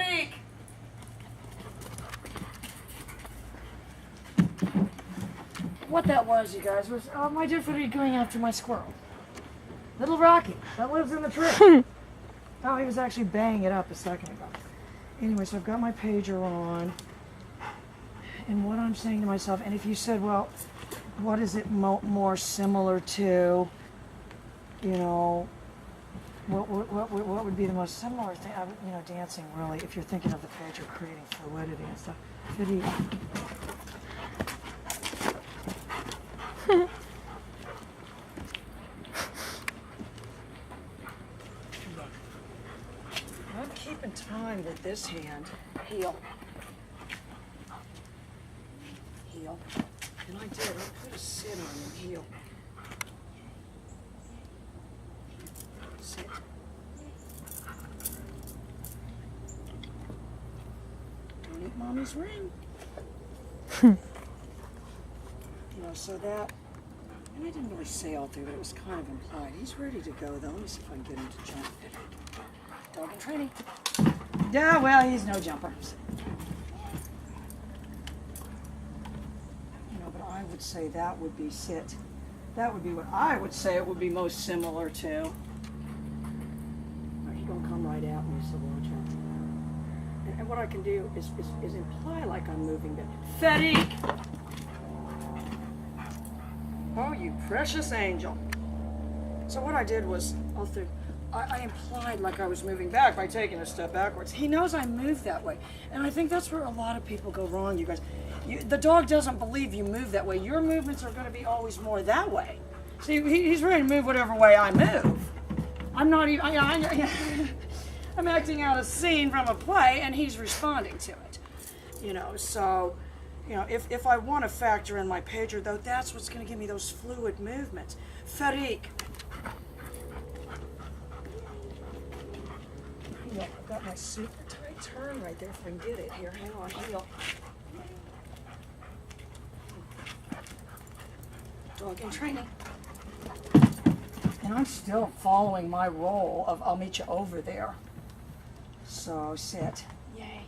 Fatigue. What that was, you guys, was my dear Fatigue going after my squirrel. Little Rocky, that lives in the tree. Oh, he was actually banging it up a second ago. Anyway, so I've got my pager on. And what I'm saying to myself, and if you said, well, what is it more similar to, you know, what would be the most similar thing? You know, dancing, really, if you're thinking of the pager creating fluidity and stuff. Fatigue. I'm keeping time with this hand. Heel. Heel. And I did. I put a sit on him. Heel. Sit. Don't eat mommy's ring. You know, so that, and I didn't really say all through, but it was kind of implied. He's ready to go, though. Let me see if I can get him to jump. Dog in training. Yeah, well, he's no jumper. You know, but I would say that would be sit. That would be what I would say it would be most similar to. All right, he's gonna come right at me, so watch out. And what I can do is imply like I'm moving back. Fatigue! Oh, you precious angel. So what I did was, I implied like I was moving back by taking a step backwards. He knows I move that way. And I think that's where a lot of people go wrong, you guys. The dog doesn't believe you move that way. Your movements are going to be always more that way. See, he's ready to move whatever way I move. I'm not even, I'm acting out a scene from a play and he's responding to it. You know, so, you know, if I want to factor in my pager, though, that's what's going to give me those fluid movements. Fatigue. Yeah, I've got my super tight turn right there if I can get it here. Hang on, heel. Dog in training. And I'm still following my role of I'll meet you over there. So sit. Yay.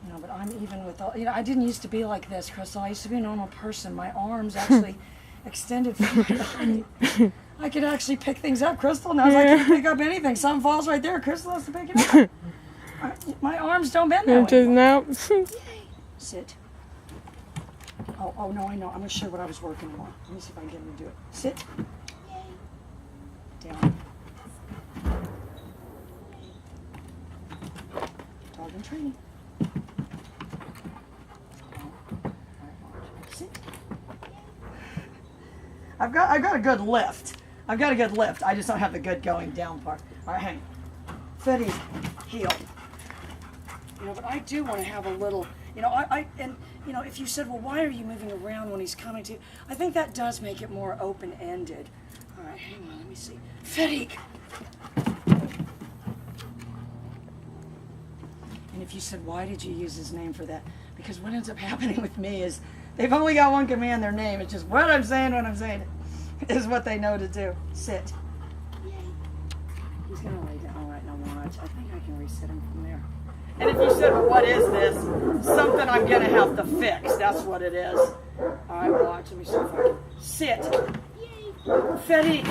You know, but I'm even with all, you know, I didn't used to be like this, Crystal. I used to be a normal person. My arms actually extended from I could actually pick things up, Crystal. Now I can't pick up anything. Something falls right there. Crystal has to pick it up. My arms don't bend that way. No. Sit. Oh, no, I know. I'm going to show what I was working on. Let me see if I can get him to do it. Sit. Down. Dog in training. Sit. I've got a good lift. I've got a good lift. I just don't have the good going down part. All right, hang. Footy, heel. You know, but I do want to have a little, you know, and you know, if you said, well, why are you moving around when he's coming to you? I think that does make it more open-ended. All right, hang on, let me see. Fatigue. And if you said, why did you use his name for that? Because what ends up happening with me is they've only got one command, their name. It's just what I'm saying when I'm saying it is what they know to do. Sit. He's going to lay down. All right, now watch. I think I can reset him from there. And if you said, well, what is this? Something I'm going to have to fix. That's what it is. All right, watch. Let me see if I can. Sit. Fatigue.